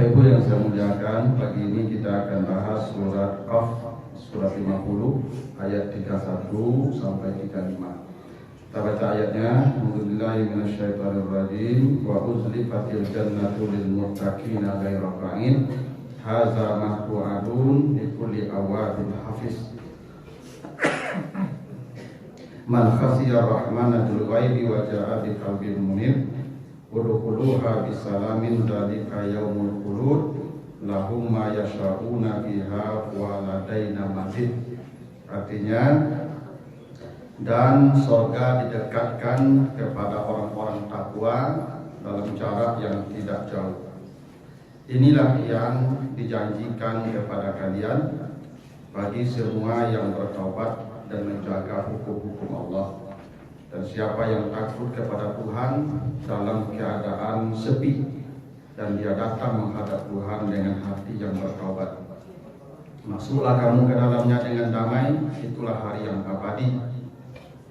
Bapak Ibu yang saya muliakan, pagi ini kita akan bahas surat Qaf, surat 50 ayat 31 sampai 35. Kita baca ayatnya. A'udzubillahi minasyaitonirrajim. Wa uzlifatil jannatu lil muttaqina ghaira ba'in. Hadza ma tu'adun likulli awabin hafiz. Man khasiyar rahmana bil ghaibi wa ja'a bi qalbin munib. Udkhuluha bisalamin dzalika yaumul khulud lahum ma yasha'una biha wa ladaina mazid. Artinya, dan surga didekatkan kepada orang-orang takwa dalam jarak yang tidak jauh. Inilah yang dijanjikan kepada kalian bagi semua yang bertaubat dan menjaga hukum-hukum Allah. Dan siapa yang takut kepada Tuhan dalam keadaan sepi dan dia datang menghadap Tuhan dengan hati yang bertaubat, masuklah kamu ke dalamnya dengan damai. Itulah hari yang abadi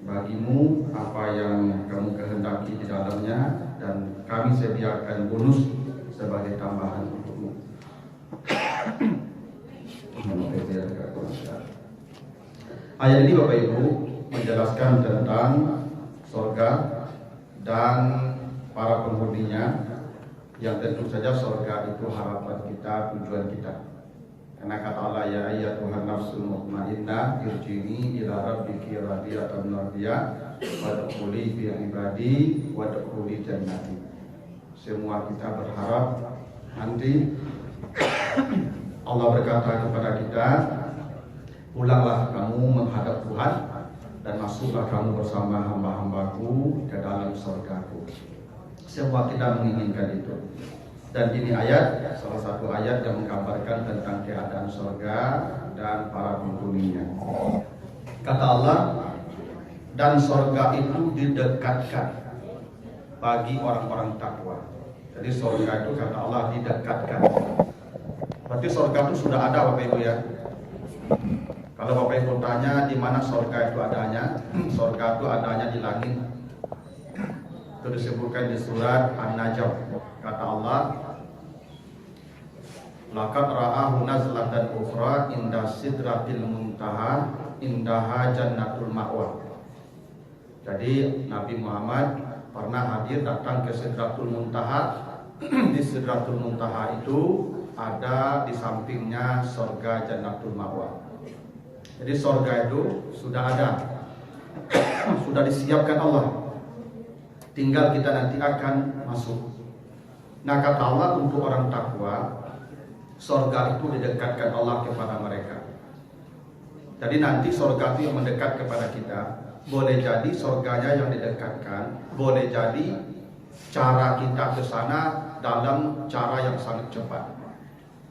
bagimu, apa yang kamu kehendaki di dalamnya, dan kami sediakan bonus sebagai tambahan untukmu. Ayat ini Bapak Ibu menjelaskan tentang surga dan para penghuninya, yang tentu saja surga itu harapan kita, tujuan kita. Karena kata Allah, ya ayyatuhan nafsul mutmainnah irji'i ila rabbiki radiyatan mardiyah wadkhuli fi ibadi wadkhuli jannati. Semua kita berharap nanti Allah berkata kepada kita, pulanglah kamu menghadap Tuhan dan masuklah kamu bersama hamba-hambaku ke dalam surgaku. Semua kita menginginkan itu. Dan ini ayat, salah satu ayat yang menggambarkan tentang keadaan surga dan para penghuninya. Kata Allah, dan surga itu didekatkan bagi orang-orang takwa. Jadi surga itu kata Allah didekatkan. Berarti surga itu sudah ada Bapak Ibu ya. Kalau Bapak Ibu tanya di mana surga itu adanya, surga itu adanya di langit. Itu disebutkan di surat An-Najm. Kata Allah, laqad ra'ahu nazlatan ukhra inda sidratil muntaha indaha jannatul ma'wa. Jadi Nabi Muhammad pernah hadir datang ke Sidratul Muntaha. Di Sidratul Muntaha itu ada di sampingnya surga Jannatul Ma'wa. Jadi surga itu sudah ada, sudah disiapkan Allah. Tinggal kita nanti akan masuk. Nah kata Allah, untuk orang takwa, surga itu didekatkan Allah kepada mereka. Jadi nanti surga itu yang mendekat kepada kita. Boleh jadi surganya yang didekatkan, boleh jadi cara kita ke sana dalam cara yang sangat cepat.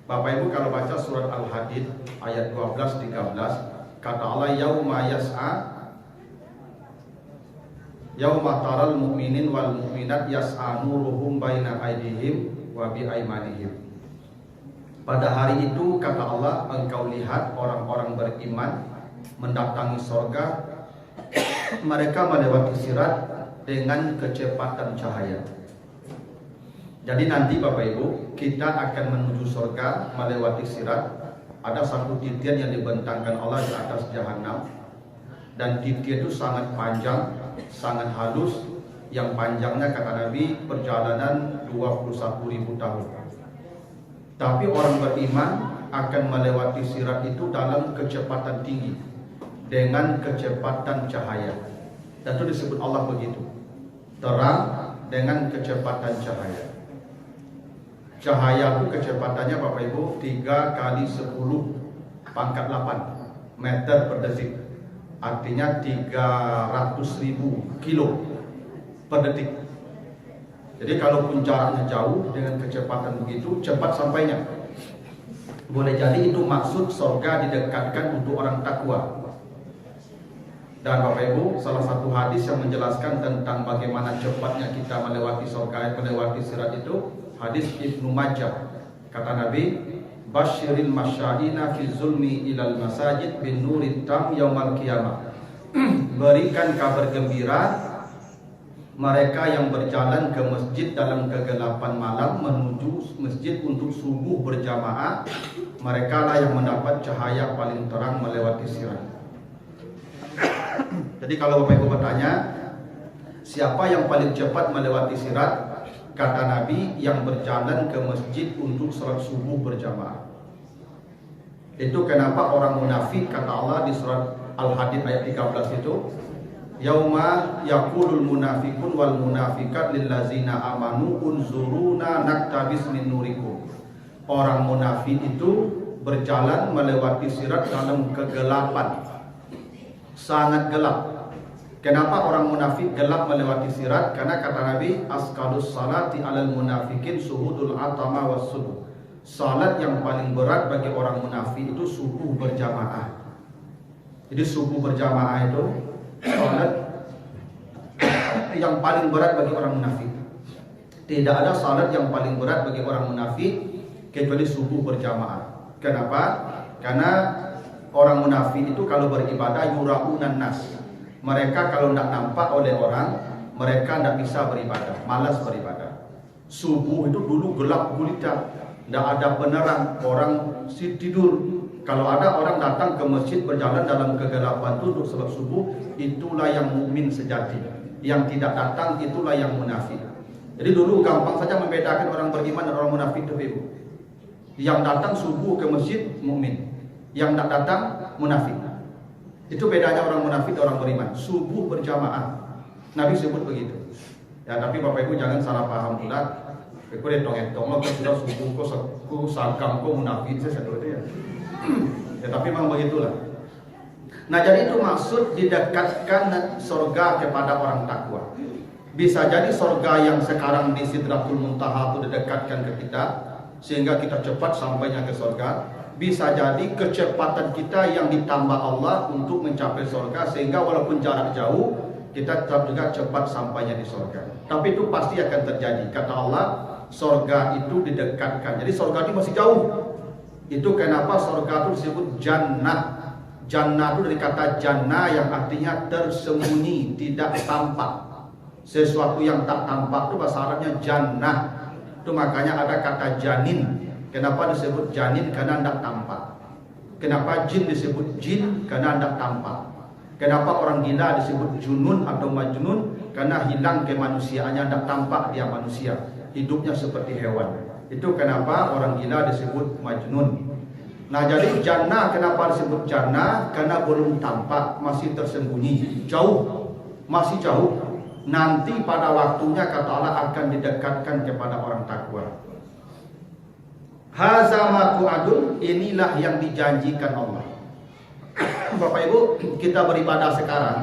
Bapak Ibu kalau baca surat Al-Hadid ayat 12-13, kata Allah, yauma yas'a yauma taral mu'minin wal mu'minat yas'a nuruhum baina aydihim wa bi aymanihim. Pada hari itu kata Allah, engkau lihat orang-orang beriman mendatangi surga, mereka melewati sirat dengan kecepatan cahaya. Jadi nanti Bapak Ibu, kita akan menuju surga melewati sirat. Ada satu titian yang dibentangkan Allah di atas jahanam, dan titian itu sangat panjang, sangat halus. Yang panjangnya kata Nabi perjalanan 21.000 tahun. Tapi orang beriman akan melewati sirat itu dalam kecepatan tinggi, dengan kecepatan cahaya. Dan itu disebut Allah begitu, terang dengan kecepatan cahaya. Cahaya itu kecepatannya Bapak Ibu 3 kali 10 pangkat 8 meter per detik. Artinya 300.000 kilo per detik. Jadi kalaupun jaraknya jauh, dengan kecepatan begitu cepat sampainya. Boleh jadi itu maksud surga didekatkan untuk orang takwa. Dan Bapak Ibu, salah satu hadis yang menjelaskan tentang bagaimana cepatnya kita melewati surga, melewati sirat itu, hadis Ibnu Majah. Kata Nabi, basyiril masya'ina fi zulmi ilal masajid bin nurit tam yaumal qiyamah. Berikan kabar gembira mereka yang berjalan ke masjid dalam kegelapan malam menuju masjid untuk subuh berjamaah, mereka lah yang mendapat cahaya paling terang melewati sirat. Jadi kalau Bapak Ibu bertanya, siapa yang paling cepat melewati sirat? Kata Nabi, yang berjalan ke masjid untuk salat subuh berjamaah. Itu kenapa orang munafik, kata Allah di surat Al-Hadid ayat 13 itu, yauma yaqulul munafiqun wal munafiqat lillazina amanu unzuruna naktabis min nurikum. Orang munafik itu berjalan melewati sirat dalam kegelapan, sangat gelap. Kenapa orang munafik gelap melewati sirat? Karena kata Nabi, asqalus salati alal munafikin suhudul atama was subuh. Salat yang paling berat bagi orang munafik itu subuh berjamaah. Jadi subuh berjamaah itu salat yang paling berat bagi orang munafik. Tidak ada salat yang paling berat bagi orang munafik kecuali subuh berjamaah. Kenapa? Karena orang munafik itu kalau beribadah yuraunan nas. Mereka kalau tidak nampak oleh orang, mereka tidak bisa beribadah, malas beribadah. Subuh itu dulu gelap gulita, tidak ada penerang, orang tidur. Kalau ada orang datang ke masjid berjalan dalam kegelapan itu untuk salat subuh, itulah yang mukmin sejati. Yang tidak datang itulah yang munafik. Jadi dulu gampang saja membedakan orang beriman dan orang munafik itu, Ibu. Yang datang subuh ke masjid mukmin, yang tidak datang munafik. Itu bedanya orang munafik dan orang beriman. Subuh berjamaah, Nabi sebut begitu. Ya, tapi Bapak Ibu jangan salah paham pula. Aku retong-retong, aku sudah subuh, aku sangkam, aku munafik, saya satu itu ya. Ya, tapi memang begitulah. Nah, jadi itu maksud didekatkan surga kepada orang takwa. Bisa jadi surga yang sekarang di Sidratul Muntaha itu didekatkan ke kita, sehingga kita cepat sampainya ke surga. Bisa jadi kecepatan kita yang ditambah Allah untuk mencapai surga, sehingga walaupun jarak jauh kita tetap juga cepat sampainya di surga. Tapi itu pasti akan terjadi. Kata Allah, surga itu didekatkan. Jadi surga itu masih jauh. Itu kenapa surga itu disebut jannah. Jannah itu dari kata jannah yang artinya tersembunyi, tidak tampak. Sesuatu yang tak tampak itu bahasa Arabnya jannah. Itu makanya ada kata janin. Kenapa disebut janin? Karena tidak tampak. Kenapa jin disebut jin? Karena tidak tampak. Kenapa orang gila disebut junun atau majnun? Karena hilang kemanusiaannya, tidak tampak dia manusia. Hidupnya seperti hewan. Itu kenapa orang gila disebut majnun. Nah, jadi jannah kenapa disebut jannah? Karena belum tampak, masih tersembunyi, jauh, masih jauh. Nanti pada waktunya kata Allah akan didekatkan kepada orang takwa. Haza ma tu'adun, inilah yang dijanjikan Allah. Bapak Ibu, kita beribadah sekarang.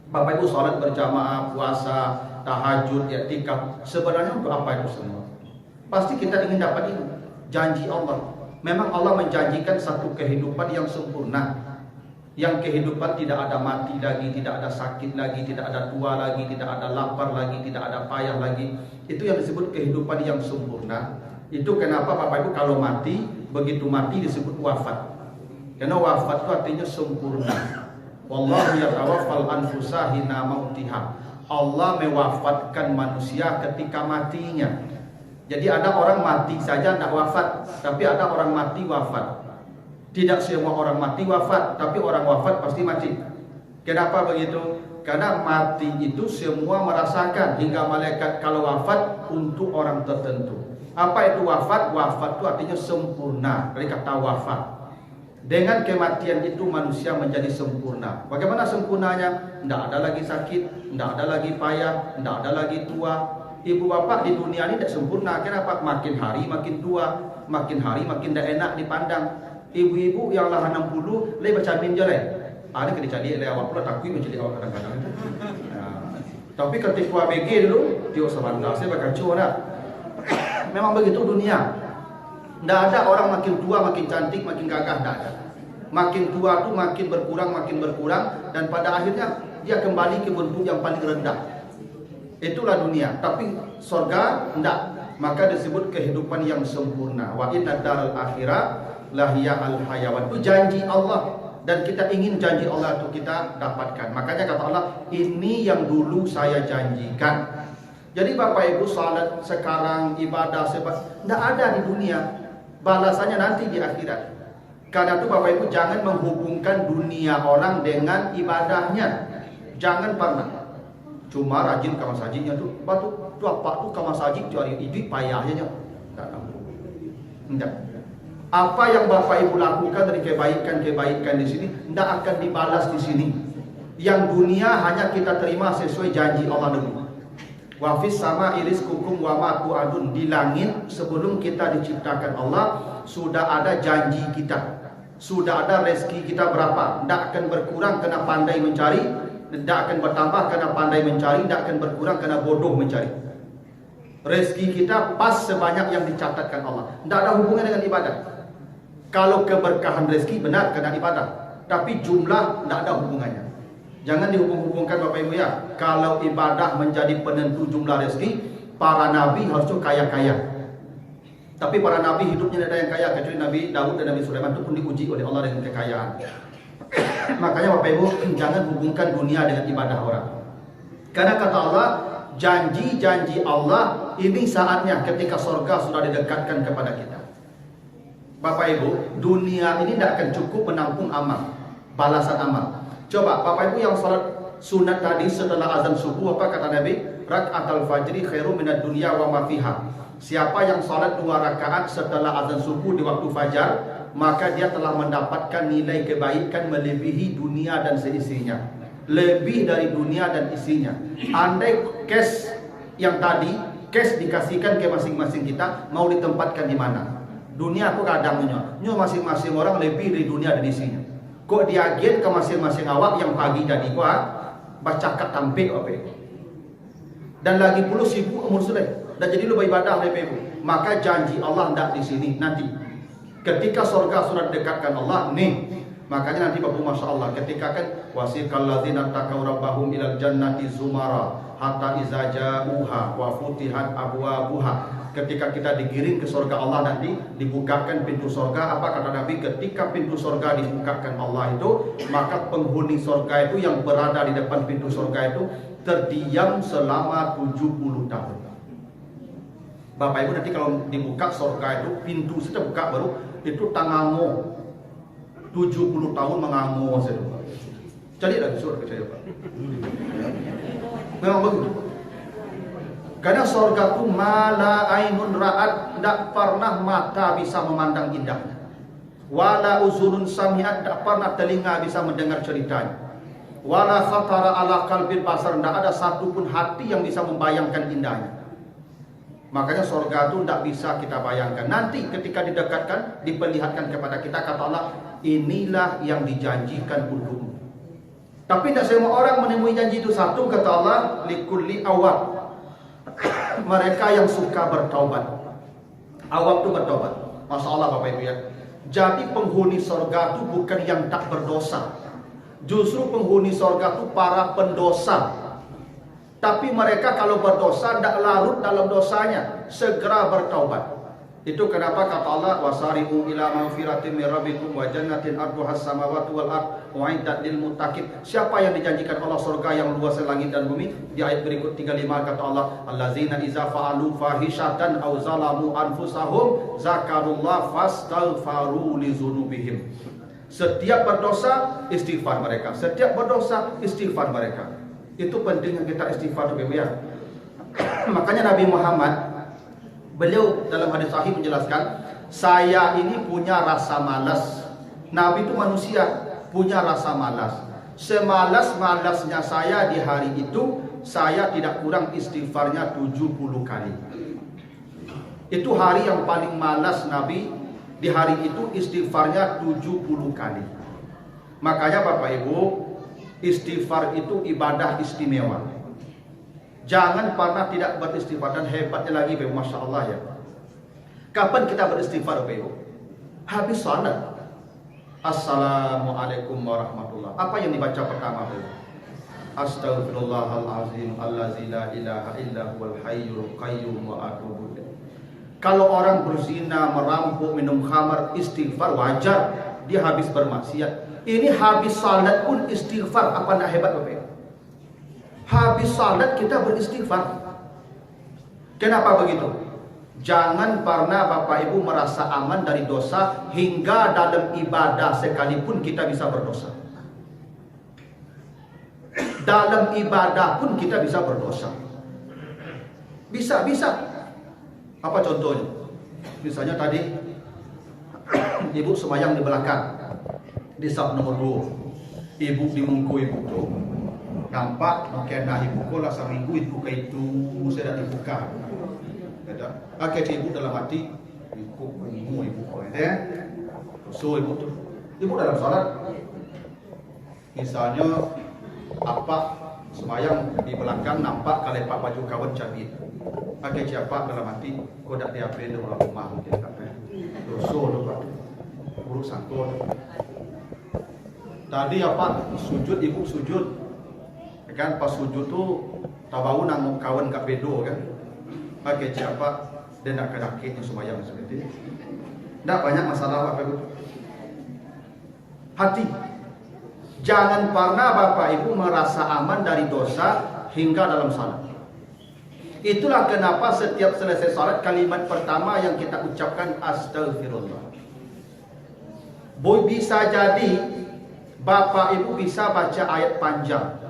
Bapak Ibu sholat berjamaah, puasa, tahajud, i'tikaf. Sebenarnya untuk apa itu semua? Pasti kita ingin dapat ini, janji Allah. Memang Allah menjanjikan satu kehidupan yang sempurna. Yang kehidupan tidak ada mati lagi, tidak ada sakit lagi, tidak ada tua lagi, tidak ada lapar lagi, tidak ada payah lagi. Itu yang disebut kehidupan yang sempurna. Itu kenapa Bapak Ibu kalau mati, begitu mati disebut wafat. Karena wafat itu artinya sempurna. Wallahu yatawaffal anfusa hina mautiha. Allah mewafatkan manusia ketika matinya. Jadi ada orang mati saja tidak wafat, tapi ada orang mati wafat. Tidak semua orang mati wafat, tapi orang wafat pasti mati. Kenapa begitu? Karena mati itu semua merasakan, hingga malaikat kalau wafat untuk orang tertentu. Apa itu wafat? Wafat itu artinya sempurna, dari kata wafat. Dengan kematian itu manusia menjadi sempurna. Bagaimana sempurnanya? Tidak ada lagi sakit, tidak ada lagi payah, tidak ada lagi tua. Ibu bapak di dunia ini tidak sempurna. Kenapa? Makin hari makin tua, makin hari makin tidak enak dipandang. Ibu-ibu yang lah 60, lebih baca minjelai. Ada kena cari le awak pula takui menjadi awak kadang-kadang. Tapi ketika ABG dulu, dia sebandar saya bakal cuana. Memang begitu dunia. Tidak ada orang makin tua makin cantik makin gagah, tidak ada. Makin tua tu makin berkurang dan pada akhirnya dia kembali ke bentuk yang paling rendah. Itulah dunia. Tapi surga tidak. Maka disebut kehidupan yang sempurna. Wa inna daral akhirah lahiyah al hayawan. Itu janji Allah. dan kita ingin janji Allah itu kita dapatkan. Makanya kata Allah, ini yang dulu saya janjikan. Jadi Bapak Ibu, salat sekarang, ibadah tidak ada di dunia, balasannya nanti di akhirat. Karena itu Bapak Ibu, jangan menghubungkan dunia orang dengan ibadahnya. Jangan pernah. Cuma rajin ke masjidnya tuh, batu tuh apa tuh ke masjid cari itu payahnya. Tidak. Apa yang Bapak Ibu lakukan dari kebaikan-kebaikan di sini tidak akan dibalas di sini. Yang dunia hanya kita terima sesuai janji Allah dulu. Wafis sama iris kukum wa adun, di langit sebelum kita diciptakan Allah sudah ada janji kita. Sudah ada rezeki kita berapa. Tidak akan berkurang karena pandai mencari, tidak akan bertambah karena pandai mencari, tidak akan berkurang karena bodoh mencari. Rezeki kita pas sebanyak yang dicatatkan Allah. Tidak ada hubungan dengan ibadah. Kalau keberkahan rezeki benar karena ibadah, tapi jumlah tidak ada hubungannya. Jangan dihubung-hubungkan Bapak Ibu ya. Kalau ibadah menjadi penentu jumlah rezeki, para nabi harusnya kaya-kaya. Tapi para nabi hidupnya tidak ada yang kaya, kecuali Nabi Daud dan Nabi Sulaiman itu pun diuji oleh Allah dengan kekayaan. Makanya Bapak Ibu, jangan hubungkan dunia dengan ibadah orang. Karena kata Allah, janji-janji Allah ini saatnya ketika surga sudah didekatkan kepada kita. Bapak Ibu, dunia ini tidak akan cukup menampung amal, balasan amal. Coba Bapak Ibu yang salat sunat tadi setelah azan subuh, apa kata Nabi? Rak'atul fajri khairu minad dunya wa ma fiha. Siapa yang salat 2 rakaat setelah azan subuh di waktu fajar, maka dia telah mendapatkan nilai kebaikan melebihi dunia dan seisinya. Lebih dari dunia dan isinya. Andai cash yang tadi, cash dikasihkan ke masing-masing kita, mau ditempatkan di mana? Dunia aku kadangnya, masing-masing orang lebih dari dunia dan isinya. Kok diagen ke masing-masing awak yang pagi tadi kuat baca kat tampik apa? Dan lagi puluh sibuk umur sudah. Dan jadi lu beribadah lebih. Maka janji Allah tidak di sini nanti. Ketika surga sudah dekatkan Allah nih, makanya nanti Bapak Masya Allah ketika kan wasiqal ladzina taqaw rabbahum ilal jannati zumara hatta iza ja'uha wa futihat abwabuha. Ketika kita digiring ke surga Allah nanti dibukakan pintu surga, apa kata Nabi? Ketika pintu surga dibukakan Allah itu, maka penghuni surga itu yang berada di depan pintu surga itu terdiam selama 70 tahun. Bapak Ibu nanti kalau dibuka surga itu, pintu sudah buka baru itu tangamo 70 tahun mengamo saja. Jadi lagi surga saya Pak. Memang begitu. Karena surga itu mala ainun ra'at, tidak pernah mata bisa memandang indahnya. Wala uzunun sami'at, tidak pernah telinga bisa mendengar ceritanya. Wala khatara ala qalbil basar, tidak ada satupun hati yang bisa membayangkan indahnya. Makanya surga itu tidak bisa kita bayangkan. Nanti ketika didekatkan, diperlihatkan kepada kita, kata Allah, inilah yang dijanjikan untukmu. Tapi tidak semua orang menemui janji itu. Satu, kata Allah, likulli awab, mereka yang suka bertaubat. Awab itu bertaubat. Masya Allah Bapak Ibu ya. Jadi penghuni surga itu bukan yang tak berdosa. Justru penghuni surga itu para pendosa. Tapi mereka kalau berdosa tidak larut dalam dosanya, segera bertaubat. Itu kenapa kata Allah, wasari'u ila magfiratin min rabbikum wa jannatin arduhas samawati wal ard u'iddat lil muttaqin. Siapa yang dijanjikan Allah surga yang luas langit dan bumi? Di ayat berikut 35 kata Allah, allazina iza fa'alu fahishatan aw zalamu anfusahum zakarullah fastaghfaru li dzunubihim. Setiap berdosa istighfar mereka. Setiap berdosa istighfar mereka. Itu pentingnya kita istighfar Bapak ya. Makanya Nabi Muhammad, beliau dalam hadis sahih menjelaskan, saya ini punya rasa malas. Nabi itu manusia, punya rasa malas. Semalas-malasnya saya di hari itu, saya tidak kurang istighfarnya 70 kali. Itu hari yang paling malas Nabi. Di hari itu istighfarnya 70 kali. Makanya Bapak Ibu, istighfar itu ibadah istimewa. Jangan pernah tidak beristighfar. Dan hebatnya lagi, Masya Allah ya. Kapan kita beristighfar, Bapak Ibu? Habis salat. Assalamualaikum warahmatullahi. Apa yang dibaca pertama, Bapak Ibu? Astaghfirullahalazim allazi la ilaha illa huwal hayyul qayyum wa atubu ilaih. Kalau orang berzina, merampok, minum khamar, istighfar wajar. dia habis bermaksiat. Ini habis salat pun istighfar, apa nak hebat Bapak Ibu? Habis salat kita beristighfar. Kenapa begitu? Jangan pernah Bapak Ibu merasa aman dari dosa hingga dalam ibadah sekalipun kita bisa berdosa. Dalam ibadah pun kita bisa berdosa. Bisa. Apa contohnya? Misalnya tadi ibu sembahyang di belakang, di saf nomor 2. Ibu di mungku ibu tu. Nampak makena ibu ko lah saminggu ibu ke itu saya dah dibuka. Kata, akhir ibu dalam hati ibu ko so ibu dalam salat. Misalnya apa sembahyang di belakang nampak kalepak baju kawan cabit. Akhir siapa dalam hati kau dak dia aprend orang rumah mungkin apa. Dosa lupa. Buruk sangkut. Tadi apa sujud ibu sujud. Kan pas sujud tu tahu nang kawan kat bedo kan. Akhir siapa dia nak kedakitnya sembahyang seperti ini. Tak banyak masalah apa itu. Hati. Jangan pernah Bapak Ibu merasa aman dari dosa hingga dalam salat. Itulah kenapa setiap selesai salat kalimat pertama yang kita ucapkan astagfirullah. Boy bisa jadi Bapak Ibu bisa baca ayat panjang.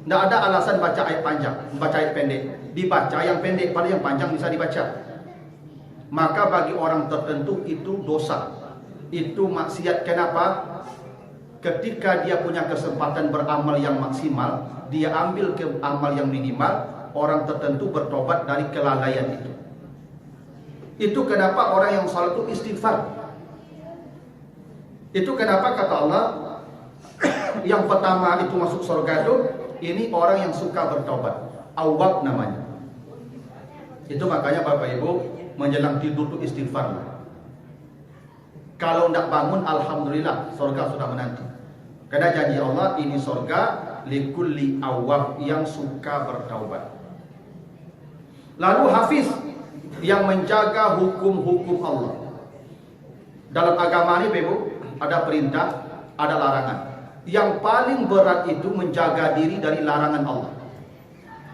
Tidak ada alasan baca ayat panjang, baca ayat pendek. Dibaca yang pendek, pada yang panjang bisa dibaca. Maka bagi orang tertentu itu dosa. Itu maksiat. Kenapa? Ketika dia punya kesempatan beramal yang maksimal, dia ambil ke amal yang minimal, orang tertentu bertobat dari kelalaian itu. Itu kenapa orang yang salat itu istighfar. Itu kenapa kata Allah, yang pertama itu masuk surga itu, ini orang yang suka bertobat. Awwab namanya. Itu makanya Bapak Ibu menjelang tidur itu istighfar. Kalau tidak bangun, alhamdulillah, surga sudah menanti. Karena janji Allah, ini surga likulli awwab, yang suka bertaubat. Lalu hafiz, yang menjaga hukum-hukum Allah. Dalam agama ini, Ibu, ada perintah, ada larangan. Yang paling berat itu menjaga diri dari larangan Allah.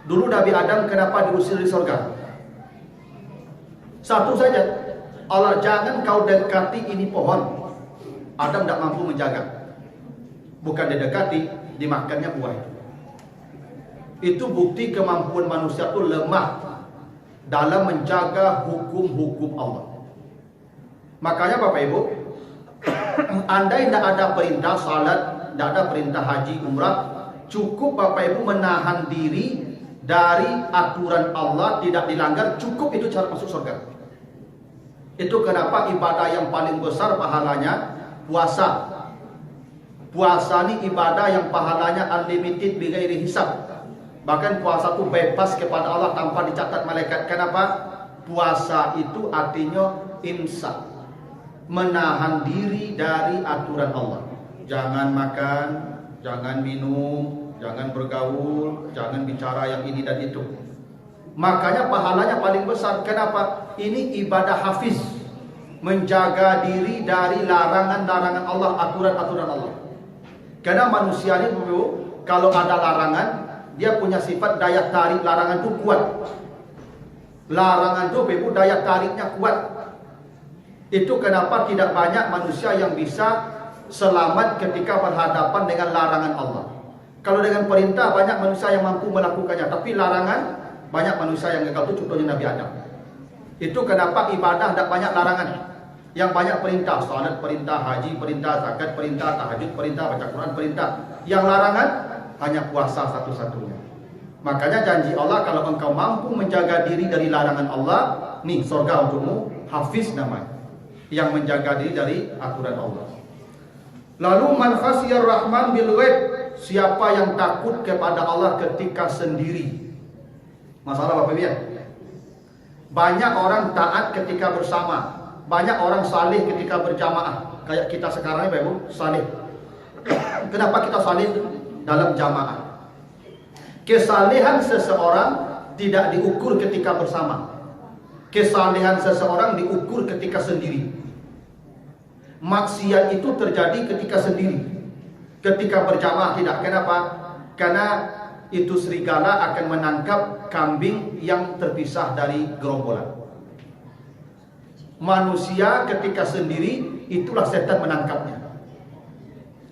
Dulu Nabi Adam kenapa diusir di surga? Satu saja, Allah jangan kau dekati ini pohon. Adam tidak mampu menjaga. Bukan didekati, dimakannya buah. Itu bukti kemampuan manusia itu lemah dalam menjaga hukum-hukum Allah. Makanya Bapak Ibu, andai tidak ada perintah salat, tidak ada perintah haji, umrah, cukup Bapak Ibu menahan diri dari aturan Allah tidak dilanggar, cukup itu cara masuk surga. Itu kenapa ibadah yang paling besar pahalanya puasa. Puasa ini ibadah yang pahalanya unlimited bighairi hisab. Bahkan puasa itu bebas kepada Allah tanpa dicatat malaikat. Kenapa? Puasa itu artinya imsak, menahan diri dari aturan Allah. Jangan makan, jangan minum, jangan bergaul, jangan bicara yang ini dan itu. Makanya pahalanya paling besar. Kenapa? Ini ibadah hafiz, menjaga diri dari larangan-larangan Allah, aturan-aturan Allah. Karena manusia ini kalau ada larangan, dia punya sifat daya tarik larangan itu kuat. Larangan itu daya tariknya kuat. Itu kenapa tidak banyak manusia yang bisa selamat ketika berhadapan dengan larangan Allah. Kalau dengan perintah banyak manusia yang mampu melakukannya, tapi larangan banyak manusia yang gagal. Itu contohnya Nabi Adam. Itu kenapa ibadah tidak banyak larangan. Yang banyak perintah, salat perintah, haji perintah, zakat perintah, tahajud perintah, baca Quran perintah. Yang larangan hanya puasa satu-satunya. Makanya janji Allah, kalau engkau mampu menjaga diri dari larangan Allah, nih surga untukmu, hafiz namanya, yang menjaga diri dari aturan Allah. Lalu man khasiyar rahman bil ghaib, siapa yang takut kepada Allah ketika sendiri. Masalah Bapak Ibu ya, banyak orang taat ketika bersama, banyak orang saleh ketika berjamaah. Kayak kita sekarang ini Bapak Ibu, saleh. Kenapa kita saleh? Dalam jamaah. Kesalehan seseorang tidak diukur ketika bersama. Kesalehan seseorang diukur ketika sendiri. Maksiat itu terjadi ketika sendiri, ketika berjamaah tidak. Kenapa? Karena itu serigala akan menangkap kambing yang terpisah dari gerombolan. Manusia ketika sendiri, itulah setan menangkapnya.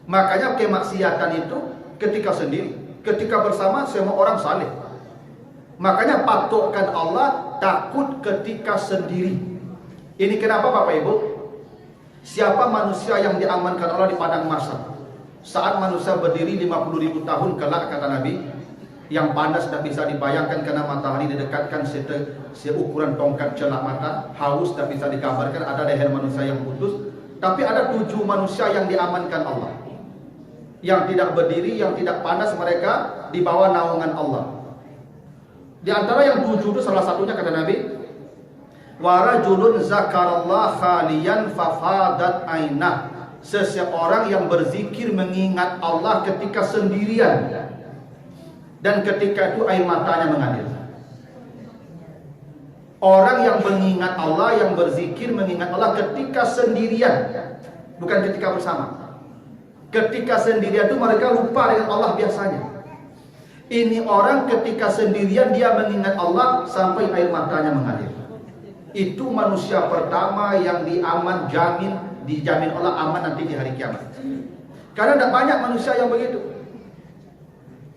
Makanya kemaksiatan itu ketika sendiri. Ketika bersama semua orang saleh. Makanya patutkan Allah takut ketika sendiri. Ini kenapa Bapak Ibu? Siapa manusia yang diamankan Allah di padang mahsyar? Saat manusia berdiri 50.000 tahun kelak, kata Nabi, yang panas tidak bisa dibayangkan karena matahari didekatkan seukuran tongkat celak mata, haus tidak bisa digambarkan, ada leher manusia yang putus. Tapi ada 7 manusia yang diamankan Allah, yang tidak berdiri, yang tidak panas, mereka di bawah naungan Allah. Di antara yang 7 itu salah satunya kata Nabi, wa rajulun zakarallah khaliyan fafadat ainah, seseorang yang berzikir mengingat Allah ketika sendirian dan ketika itu air matanya mengalir. Orang yang mengingat Allah, yang berzikir mengingat Allah ketika sendirian, bukan ketika bersama. Ketika sendirian itu mereka lupa dengan Allah biasanya. Ini orang ketika sendirian dia mengingat Allah sampai air matanya mengalir. Itu manusia pertama yang dijamin Allah aman nanti di hari kiamat. Karena tidak banyak manusia yang begitu.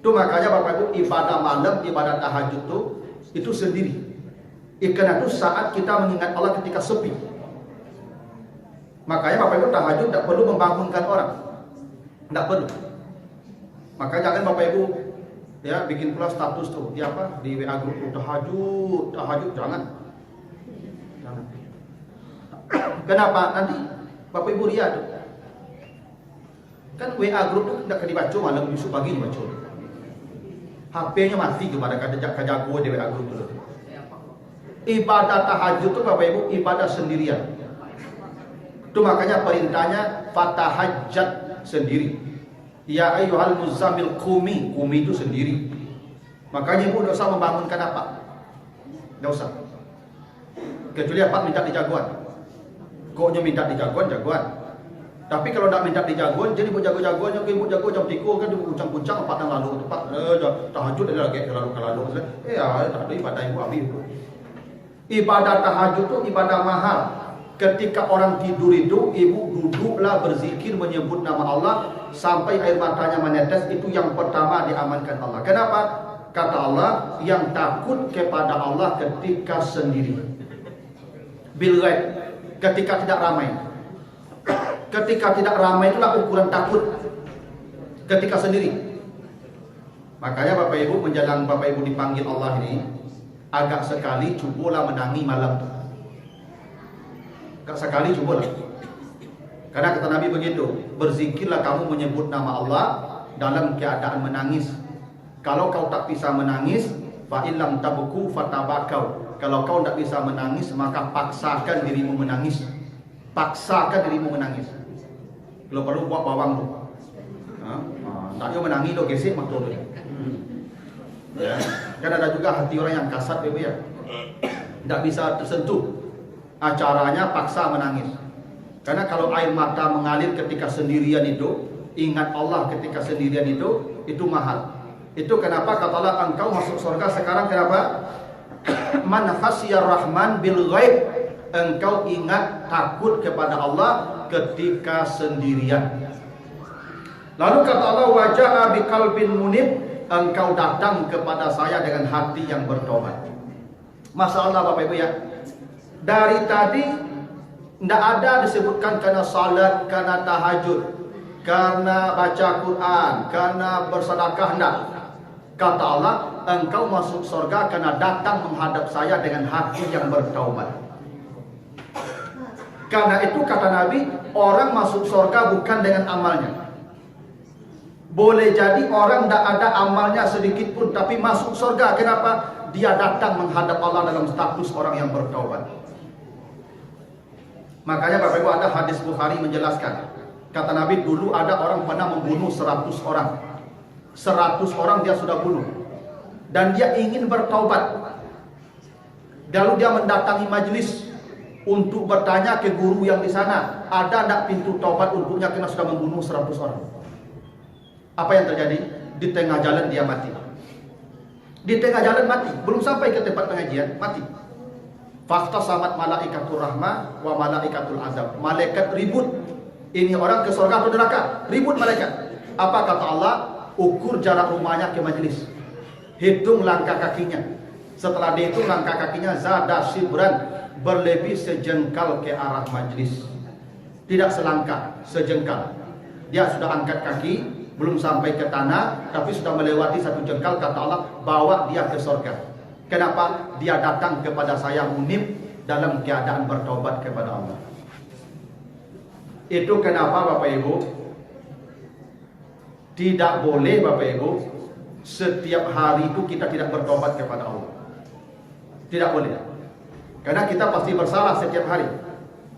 Itu makanya Bapak Ibu, ibadah malam, ibadah tahajud itu sendiri. Karena itu saat kita mengingat Allah ketika sepi. Makanya Bapak Ibu, tahajud tidak perlu membangunkan orang. Tidak perlu. Makanya jangan Bapak Ibu ya bikin pula status tuh di apa, di WA grup tahajud jangan. Kenapa? Nanti Bapak Ibu lihat tuh. Kan WA grup tuh tidak dibaca malam, besok pagi dibaca. HP-nya mati kepada kajago di WA grup tuh. Ibadah tahajud tuh Bapak Ibu ibadah sendirian. Itu makanya perintahnya fatahajjat sendiri. Ya ayyuhal muzammil qumi itu sendiri. Makanya Ibu tidak usah membangunkan apa. Tidak usah. Kecuali apa minta di jagoan. Koknya minta di jagoan. Tapi kalau tidak minta di jagoan, jadi Ibu jago-jagoannya, Ibu jago jam 3 kan Ibu puncang-puncang 4 yang lalu tepat. Tahajud ada lagi kalau ya tak ada ibadah Ibu ambil itu. Ibadah tahajud itu ibadah mahal. Ketika orang tidur itu, Ibu duduklah berzikir menyebut nama Allah sampai air matanya menetes. Itu yang pertama diamankan Allah. Kenapa? Kata Allah, yang takut kepada Allah ketika sendiri. Bil ghaib, ketika tidak ramai. Ketika tidak ramai itulah ukuran takut. Ketika sendiri. Makanya Bapak Ibu menjelang Bapak Ibu dipanggil Allah ini, agak sekali cobalah menangi malam itu. Agak sekali cobalah. Karena kata Nabi begitu, berzikirlah kamu menyebut nama Allah dalam keadaan menangis. Kalau kau tak bisa menangis, fa illam tabku fatabakau. Kalau kau tak bisa menangis, maka paksakan dirimu menangis. Paksakan dirimu menangis. Kalau perlu buat bawang tu. Tak dia menangis lo gesek makto tu. Ya. Kan ada juga hati orang yang kasar Ibu ya. Tak bisa tersentuh. Acaranya paksa menangis. Karena kalau air mata mengalir ketika sendirian itu, ingat Allah ketika sendirian itu mahal. Itu kenapa kata Allah engkau masuk surga sekarang kenapa? Man khasyar rahman bil ghaib, engkau ingat takut kepada Allah ketika sendirian. Lalu kata Allah waja'a biqalbin munib, engkau datang kepada saya dengan hati yang bertobat. Masalah Bapak Ibu ya. Dari tadi tidak ada disebutkan karena salat, karena tahajud, karena baca Quran, karena bersedekah, tidak. Kata Allah, engkau masuk surga karena datang menghadap saya dengan hati yang bertaubat. Karena itu kata Nabi, orang masuk surga bukan dengan amalnya. Boleh jadi orang tidak ada amalnya sedikit pun, tapi masuk surga. Kenapa? Dia datang menghadap Allah dalam status orang yang bertaubat. Makanya Bapak Ibu ada hadis Bukhari menjelaskan. Kata Nabi dulu ada orang pernah membunuh 100 orang. 100 orang dia sudah bunuh. Dan dia ingin bertaubat. Lalu dia mendatangi majelis. untuk bertanya ke guru yang di sana, ada tidak pintu taubat untuknya karena sudah membunuh 100 orang. Apa yang terjadi? Di tengah jalan dia mati. Di tengah jalan mati, belum sampai ke tempat pengajian, mati. Fakta samat malaikatul rahmah wa malaikatul azab. Malaikat ribut. Ini orang ke surga atau neraka? Ribut malaikat. Apa kata Allah? Ukur jarak rumahnya ke majlis. Hitung langkah kakinya. Setelah dihitung langkah kakinya, zada shibran, berlebih sejengkal ke arah majlis. Tidak selangkah, sejengkal. Dia sudah angkat kaki, belum sampai ke tanah, tapi sudah melewati 1 jengkal. Kata Allah, bawa dia ke surga. Kenapa? Dia datang kepada saya munib dalam keadaan bertobat kepada Allah. Itu kenapa Bapak Ibu tidak boleh, Bapak Ibu, setiap hari itu kita tidak bertobat kepada Allah. Tidak boleh. Karena kita pasti bersalah setiap hari.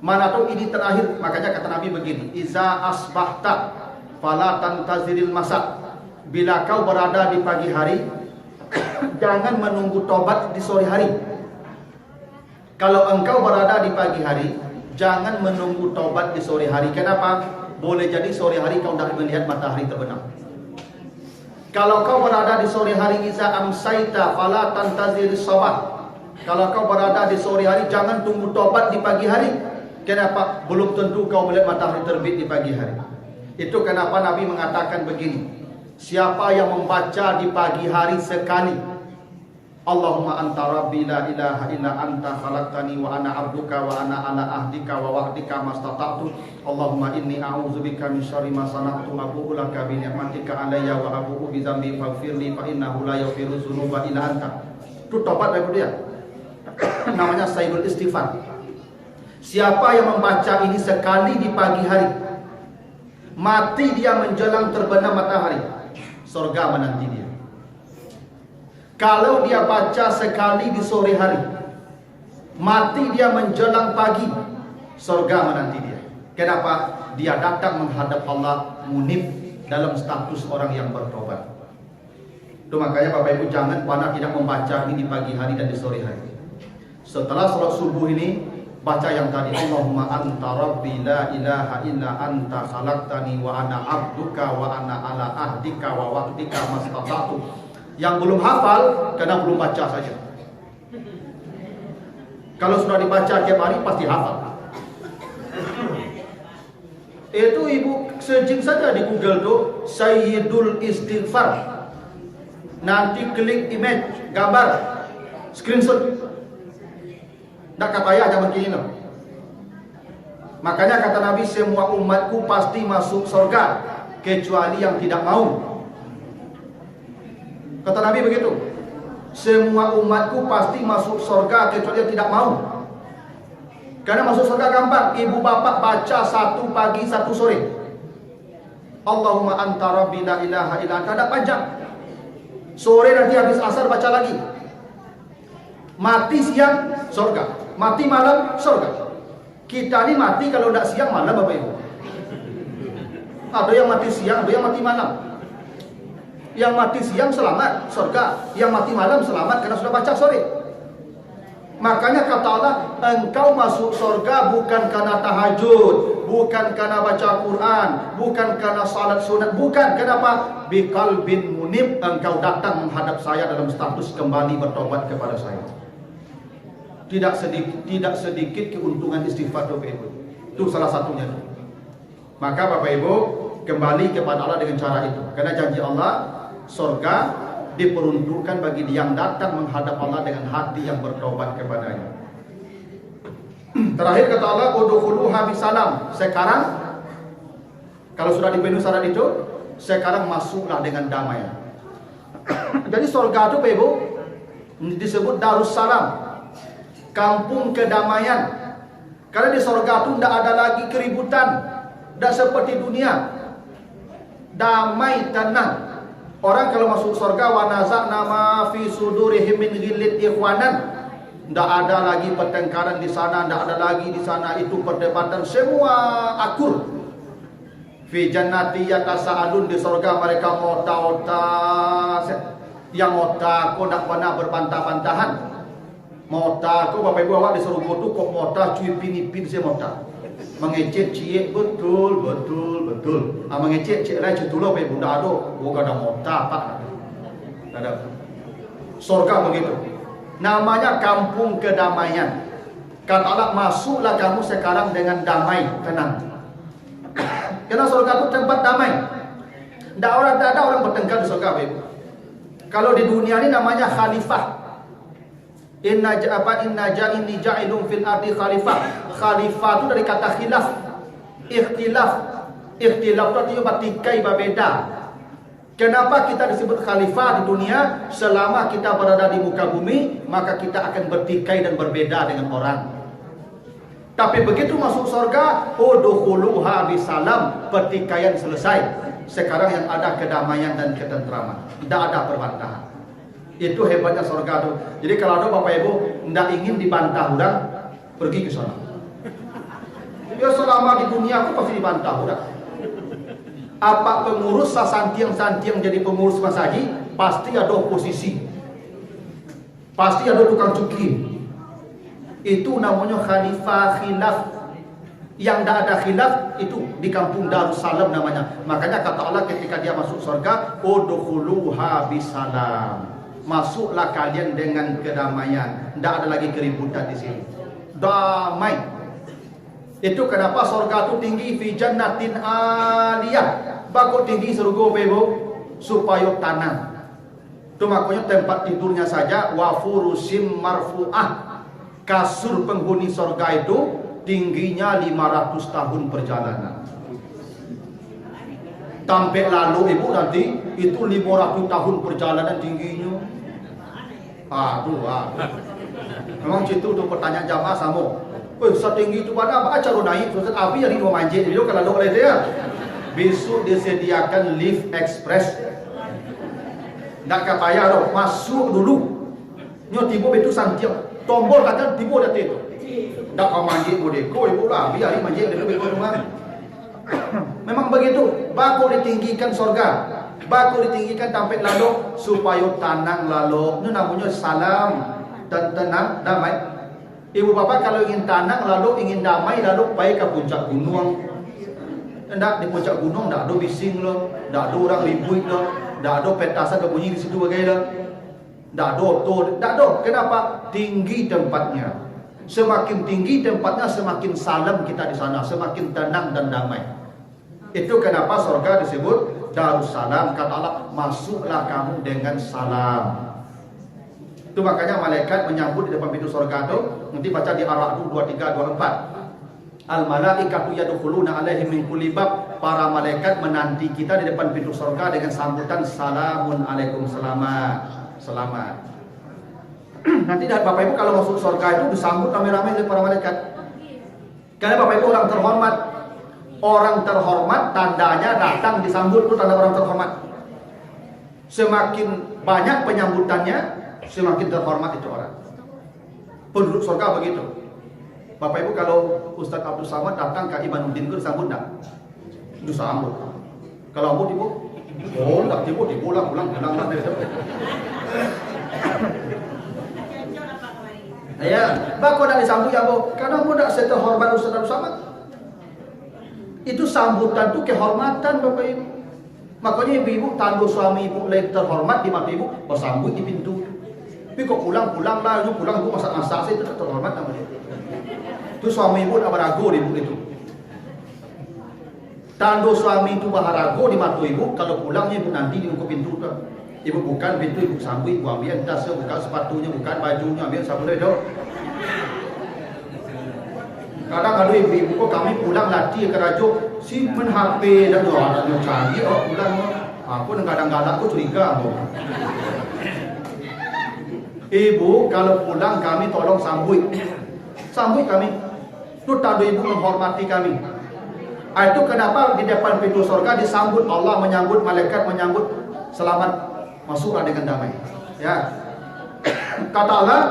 Mana tahu ini terakhir. Makanya kata Nabi begini, iza asbahta fala tantaziril masa. Bila kau berada di pagi hari, jangan menunggu tobat di sore hari. Kalau engkau berada di pagi hari, jangan menunggu tobat di sore hari. Kenapa? Boleh jadi sore hari kau tidak melihat matahari terbenam. Kalau kau berada di sore hari, iza amsaita fala tantaziris sabah. Kalau kau berada di sore hari, jangan tunggu tobat di pagi hari. Kenapa? Belum tentu kau melihat matahari terbit di pagi hari. Itu kenapa Nabi mengatakan begini, siapa yang membaca di pagi hari sekali, Allahumma anta rabbi la ilaha illa anta khalaqtani wa ana abduka wa ana ala ahdika wa wa'dika mastata'tu. Allahumma inni a'udzubika min syarri ma sana'tu abu'u laka bi ni'matika alayya wa abu'u bi dzambi faghfirli fa innahu la yaghfiru dzunuba illa anta. Itu tobat Bapak dia. Namanya Sayyidul Istighfar. Siapa yang membaca ini sekali di pagi hari, mati dia menjelang terbenam matahari, surga menanti dia. Kalau dia baca sekali di sore hari, mati dia menjelang pagi, surga menanti dia. Kenapa? Dia datang menghadap Allah munib dalam status orang yang bertobat. Itu makanya Bapak Ibu jangan pernah tidak membaca ini di pagi hari dan di sore hari. Setelah sholat subuh ini, baca yang tadi, Allahumma anta rabbi la ilaha illa anta khalaqtani wa ana abduka wa ana ala ahdika wa wa'dika mastata'tu. Yang belum hafal karena belum baca saja. Kalau sudah dibaca tiap hari pasti hafal. Itu Ibu searching saja di Google tuh Sayyidul Istighfar. Nanti klik image, gambar, screenshot. Tidak kata zaman kini no. Makanya kata Nabi, semua umatku pasti masuk surga kecuali yang tidak mau. Kata Nabi begitu. Semua umatku pasti masuk surga kecuali yang tidak mau. Karena masuk surga gampang. Ibu bapak baca 1 pagi 1 sore. Allahumma anta rabbi la ilaha illa anta. Tidak panjang. Sore nanti habis asar baca lagi. Mati siang surga, mati malam surga. Kita ini mati kalau tidak siang malam Bapak Ibu. Ada yang mati siang, ada yang mati malam. Yang mati siang selamat surga, yang mati malam selamat karena sudah baca sore. Makanya kata Allah, engkau masuk surga bukan karena tahajud, bukan karena baca Quran, bukan karena salat sunat, bukan. Kenapa? Biqalbin munib, engkau datang menghadap saya dalam status kembali bertobat kepada saya. Tidak sedikit keuntungan istighfar Bapak Ibu. Itu salah satunya. Maka Bapak Ibu kembali kepada Allah dengan cara itu. Karena janji Allah, surga diperuntukkan bagi yang datang menghadap Allah dengan hati yang bertobat kepadanya. Terakhir kata Allah, udkhuluha bisalam. Sekarang kalau sudah dipenuhi syarat itu, sekarang masuklah dengan damai. Jadi surga itu Bapak Ibu disebut Darussalam, kampung kedamaian. Karena di surga itu tidak ada lagi keributan, tidak seperti dunia. Damai, tenang. Orang kalau masuk surga, wa naza'na ma fi sudurihim min ghillin ikhwanan. Tidak ada lagi pertengkaran di sana, tidak ada lagi di sana itu perdebatan, semua akur. Fi jannati yatasaalun, di surga mereka mota-ota, yang otak kok tidak pernah berbantah-bantahan. Mota kok Bapak Ibu awak disuruh tu kok mota cuy pin saya mota. Mengecek cie betul. Mengecek cek lain cuy Bapak Ibu dah ada. Bukan ada mota pak. Ada. Surga begitu. Namanya kampung kedamaian. Kata Allah, masuklah kamu sekarang dengan damai, tenang. Karena surga itu tempat damai. Tak ada orang bertengkar di surga, Bapak Ibu. Kalau di dunia ini namanya khalifah. Inna ja'ilun fil ardi khalifah. Khalifah itu dari kata khilaf. Ikhtilaf itu artinya bertikai berbeda. Kenapa kita disebut khalifah di dunia? Selama kita berada di muka bumi, maka kita akan bertikai dan berbeda dengan orang. Tapi begitu masuk surga, udkhuluha bisalam, pertikaian selesai. Sekarang yang ada kedamaian dan ketentraman. Tidak ada perbantahan. Itu hebatnya surga itu. Jadi kalau ada Bapak Ibu tidak ingin dibantah orang, pergi ke sana. Ya selama di dunia aku pasti dibantah orang. Apa pengurus santiang jadi pengurus Mas Haji, pasti ada oposisi. Pasti ada tukang cuki. Itu namanya khalifah khilaf. Yang tidak ada khilaf itu di kampung Darussalam namanya. Makanya kata Allah ketika dia masuk surga, udkhuluha bisalam. Masuklah kalian dengan kedamaian. Tidak ada lagi keributan di sini. Damai. Itu kenapa surga itu tinggi, fi jannatin aliyah. Bakut tinggi surga Bapak supaya tanah. Itu makanya tempat tidurnya saja wa furusim marfu'ah. Kasur penghuni surga itu tingginya 500 tahun perjalanan. Sampai lalu Ibu nanti itu 500 tahun perjalanan tingginya. Aduh. Memang situ tuh pertanyaan jamaah sama. Setinggi itu pada apa cara naik? Ustaz Abi yang mau manjat itu kalau oleh dia. Besok disediakan lift express. Nak kapaya dong, masuk dulu. Nyo tiba itu santiang. Tombol kata tiba dah itu. Dak kau manjat bodeko Ibu lah, biar manjat dari rumah. Memang begitu. Baku ditinggikan surga. Baku ditinggikan sampai lalu supaya tenang lalu. Itu namanya salam dan tenang, damai. Ibu bapak kalau ingin tenang lalu ingin damai lalu pergi ke puncak gunung. Tidak di puncak gunung tidak ada bising loh, tidak ada orang ribut loh, tidak ada petasan berbunyi di situ bagaimana. Tidak ada auto, tidak ada. Kenapa? Tinggi tempatnya. Semakin tinggi tempatnya semakin salam kita di sana, semakin tenang dan damai. Itu kenapa surga disebut Darussalam. Kata Allah, masuklah kamu dengan salam. Itu makanya malaikat menyambut di depan pintu surga itu. Nanti baca di Ar-Ra'd 23-24. Al-malaikatu yadkhuluna alaihim min kulli bab. Para malaikat menanti kita di depan pintu surga dengan sambutan salamun alaikum, selamat. Nanti Bapak Ibu kalau masuk surga itu disambut ramai-ramai oleh para malaikat. Karena Bapak Ibu orang terhormat. Orang terhormat tandanya datang disambut itu tanda orang terhormat. Semakin banyak penyambutannya, semakin terhormat itu orang. Penduduk surga begitu. Bapak Ibu kalau Ustaz Abdul Samad datang ke Imanuddin itu disambut enggak? Disambut. Kalau Ibu enggak dipulang dari sana. Ya, bakal nak disambut ya Bu. Karena Bu tak seterhormat Ustaz Abdul Samad. Itu sambutan itu kehormatan Bapak Ibu. Makanya ibu-ibu tanda suami ibu lain terhormat di mata ibu, bersambut di pintu. Tapi kok pulang lah, pulang ibu masak-masak sih, itu tak terhormat namanya. Itu suami ibu tak berago di ibu itu. Tanda suami itu berago di mata ibu, kalau pulangnya ibu nanti di muka pintu tu. Ibu bukan pintu, ibu sambut, ibu ambil tasnya, bukan sepatunya, bukan bajunya, ambil sabun itu. Kadang ada ibu-ibu kok kami pulang latih ke rajo simpen HP dan orang yang canggih pulang aku kadang-kadang aku curiga Ibu kalau pulang kami tolong sambut kami. Itu tanda ibu menghormati kami. Itu kenapa di depan pintu surga disambut Allah, menyambut malaikat, menyambut selamat masuklah dengan damai. Ya. Kata Allah,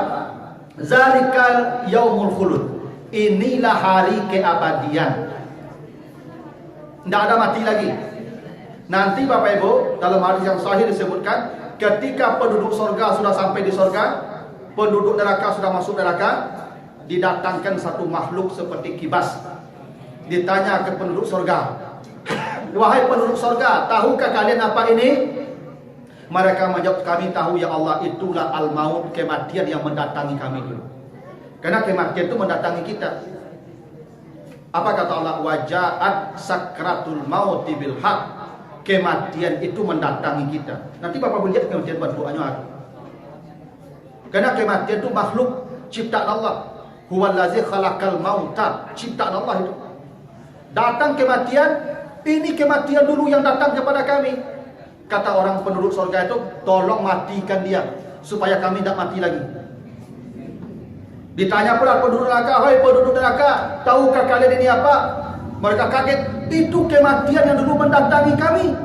zalikal yaumul khulud. Inilah hari keabadian. Tidak ada mati lagi. Nanti Bapak Ibu dalam hadis yang sahih disebutkan ketika penduduk surga sudah sampai di surga, penduduk neraka sudah masuk neraka, didatangkan satu makhluk seperti kibas. Ditanya ke penduduk surga, wahai penduduk surga, tahukah kalian apa ini? Mereka menjawab, kami tahu ya Allah, itulah al-maut, kematian yang mendatangi kami dulu. Karena kematian itu mendatangi kita. Apa kata Allah? Wajaat sakratul mauti bil haq. Kematian itu mendatangi kita. Nanti Bapak boleh lihat kematian berdoanya. Karena kematian itu makhluk ciptaan Allah. Huwallazi khalaqal mauta, ciptaan Allah itu. Datang kematian, ini kematian dulu yang datang kepada kami. Kata orang penduduk surga itu, tolong matikan dia supaya kami tidak mati lagi. Ditanya pula penduduk neraka, wahai penduduk neraka, tahukah kalian ini apa? Mereka kaget, itu kematian yang dulu mendatangi kami.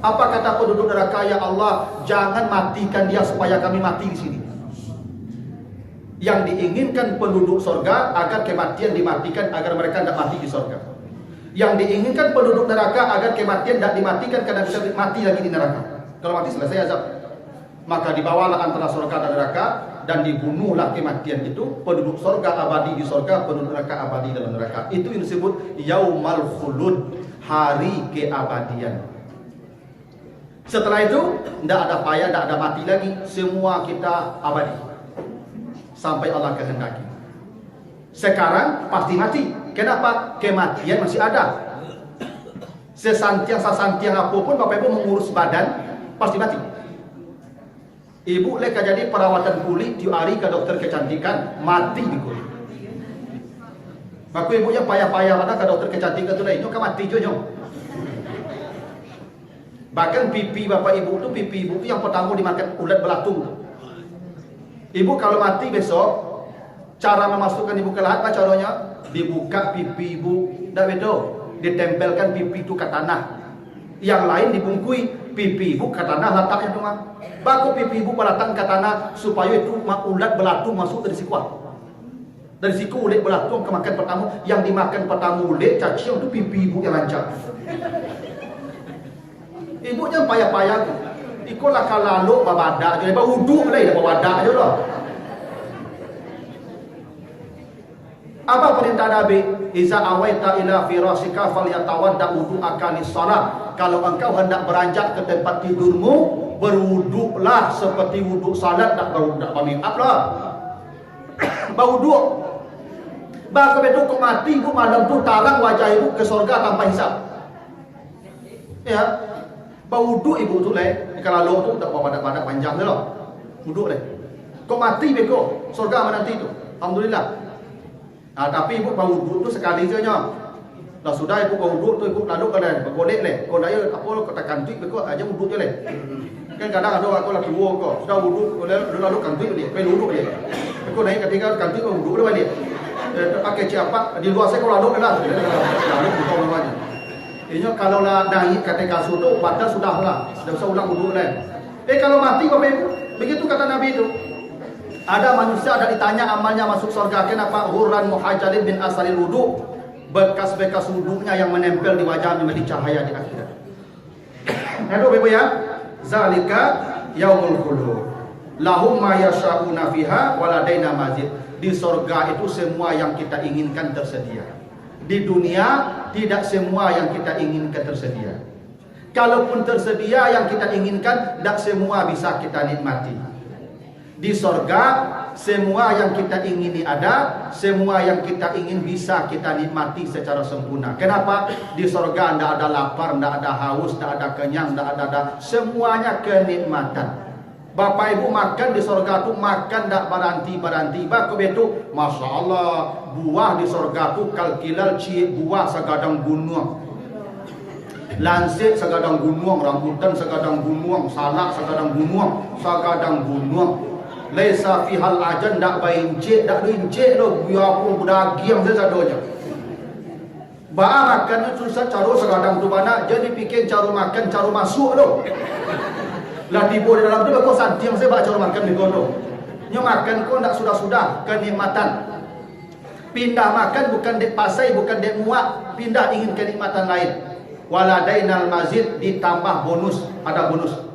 Apa kata penduduk neraka? Ya Allah, jangan matikan dia supaya kami mati di sini. Yang diinginkan penduduk surga agar kematian dimatikan agar mereka tidak mati di surga. Yang diinginkan penduduk neraka agar kematian tidak dimatikan karena bisa mati lagi di neraka. Kalau mati selesai azab. Maka dibawalah antara surga dan neraka dan dibunuhlah kematian itu. Penduduk surga abadi di surga, penduduk neraka abadi dalam neraka. Itu yang disebut yaumal khulud, hari keabadian. Setelah itu tidak ada payah, tidak ada mati lagi, semua kita abadi sampai Allah kehendaki. Sekarang pasti mati. Kenapa? Kematian masih ada. Sesantiang apapun Bapak Ibu mengurus badan, pasti mati. Ibu leka jadi perawatan kulit, tiap hari ke dokter kecantikan, mati di kulit. Maka ibu yang payah-payah mana ke dokter kecantikan tu lain, kan mati jo. Bahkan pipi Bapak Ibu tu, pipi ibu tu yang pertama dimakan ulat belatung. Ibu kalau mati besok, cara memasukkan ibu ke lahat, apa caranya? Dibuka pipi ibu, dah bedo, ditempelkan pipi itu ke tanah. Yang lain dibungkui, pipi ibu ke tanah, letaknya tu mah. Baku pipi ibu balatang ke tanah supaya itu ulat belatung masuk dari siku. Dari siku ulat belatung kemakan pertama, yang dimakan pertama ulat cacing itu pipi ibu yang lancar. Ibu jangan payah-payah tu. Ikolah kalau babadak je, lepas uduk lah, babadak je lah. Apa perintah Nabi? Iza awaita ila firasika falyatawadda wudu'aka lis-shalah. Kalau engkau hendak beranjak ke tempat tidurmu, berwuduklah seperti wuduk salat, tak pamit lah. Berwuduk. Bahkan betul kau mati ibu malam tu tarang wajah ibu ke surga tanpa hisab. Ya. Berwuduk ibu tu leh. Kalau lo tu tak bawa badak panjang je lah. Wuduk leh. Kau mati beko, surga menanti tu. Alhamdulillah. Tapi ibu berwuduk tu sekali je nya. Dah sudah ibu berwuduk tu ibu lalu kena bergolek leh. Kau daya apa lo kata kantik beko aja wuduk je leh. Kan kadang ada aku lagi tua kau. Sudah wuduk lalu kantik dia. Perlu wuduk dia. Kau naik ketika kantik kau wuduk dia balik. Pakai siapa di luar saya kau lalu lah. Lalu buka namanya. Ini kalau lah naik kata kasut tu batal sudahlah. Dah usah ulang wuduk leh. Kalau mati Bapak Ibu, begitu kata Nabi itu. Ada manusia ada ditanya amalnya masuk surga, kenapa? Hurran muhajalin bin asaril wudu, bekas-bekas wudunya yang menempel di wajahnya menjadi cahaya di akhirat. Aduh Bapak ya, zalika yaumul khulud. Lahum ma yasha'una fiha waladaina mazid. Di surga itu semua yang kita inginkan tersedia. Di dunia tidak semua yang kita inginkan tersedia. Kalaupun tersedia yang kita inginkan, tidak semua bisa kita nikmati. Di surga semua yang kita ingini ada, semua yang kita ingin bisa kita nikmati secara sempurna. Kenapa? Di surga tidak ada lapar, tidak ada haus, tidak ada kenyang, tidak ada semuanya kenikmatan. Bapak Ibu makan di surga tu makan tidak berhenti-berhenti. Baku betul, Masya Allah, buah di surga tu kalkilal cie buah segadang gunung. Lansir segadang gunung, rambutan segadang gunung, salak segadang gunung, segadang gunung. Laisa fihal ajan dak baincik dak rincik lo biarpun berdagiang sesadonya. Ba makan susah cara segadang tu mana jadi fikir cara makan cara masuk lo. Lah tiba di dalam tu kau santiang saya baca cara makan di kono. Nyo makan kau ndak sudah-sudah kenikmatan. Pindah makan bukan dek pasai bukan dek muak, pindah ingin kenikmatan lain. Waladainal mazid ditambah bonus, ada bonus.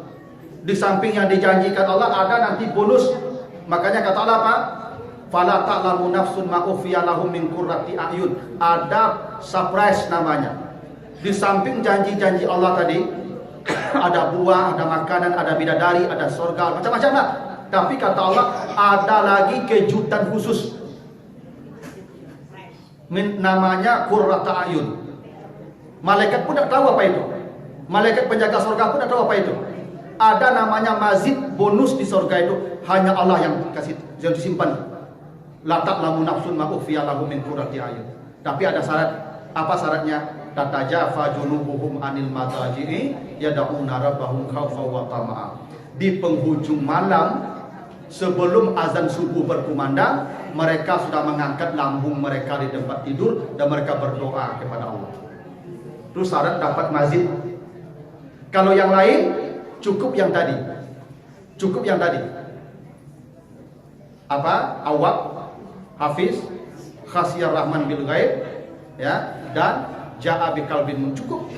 Di samping yang dijanjikan Allah ada nanti bonus. Makanya kata Allah apa? Fala ta'lamu nafsun ma ukhfiya lahum min qurrati a'yun. Ada surprise namanya. Di samping janji-janji Allah tadi, ada buah, ada makanan, ada bidadari, ada surga, macam-macam lah. Tapi kata Allah, ada lagi kejutan khusus. Namanya qurrata a'yun. Malaikat pun tak tahu apa itu. Malaikat penjaga surga pun tak tahu apa itu. Ada namanya mazid, bonus di surga itu hanya Allah yang kasih, yang disimpan. La ta'lamu nafsun ma ukhfiya lahum min qurrati a'yun. Tapi ada syarat. Apa syaratnya? Tatajafa junubuhum anil madaji'i yad'una rabbahum khaufan wa tama'a. Di penghujung malam sebelum azan subuh berkumandang, mereka sudah mengangkat lambung mereka di tempat tidur dan mereka berdoa kepada Allah. Itu syarat dapat mazid. Kalau yang lain cukup yang tadi. Cukup yang tadi. Apa? Awwab, hafiz, khasiyar rahman bil ghaib, ya, dan ja'a biqalbin cukup.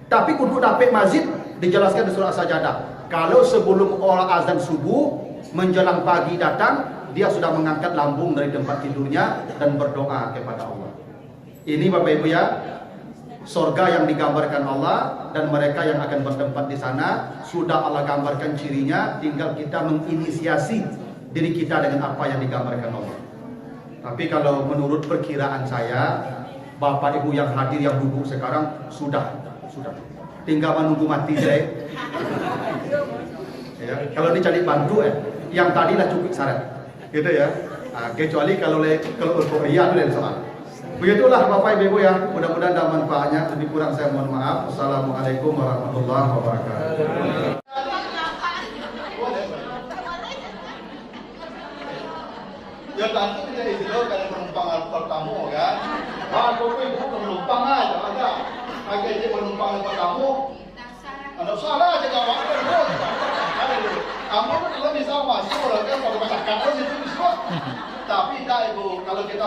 Tapi untuk dapat mazid dijelaskan di surah As-Sajdah. Kalau sebelum orang azan subuh menjelang pagi datang, dia sudah mengangkat lambung dari tempat tidurnya dan berdoa kepada Allah. Ini Bapak Ibu ya, surga yang digambarkan Allah dan mereka yang akan bertempat di sana sudah Allah gambarkan cirinya, tinggal kita menginisiasi diri kita dengan apa yang digambarkan Allah. Tapi kalau menurut perkiraan saya, Bapak Ibu yang hadir yang duduk sekarang sudah tinggal menunggu mati saja. Ya, kalau dicari bantu yang tadi lah cukup syarat, gitu ya. Nah, kecuali kalau untuk ria itu lain soal. Begitulah Bapak Ibu ya, mudah-mudahan ada manfaatnya. Lebih kurang saya mohon maaf. Assalamualaikum warahmatullahi wabarakatuh. Ya tentu tidak istilah kalau penumpang pertama kan. Kau ibu penumpang aja ada. Agak jadi penumpang pertama. Ada salah aja kawan. Kamu kan kalau bisa masuk orang kan kalau masyarakat itu bisa. Tapi dah ibu kalau kita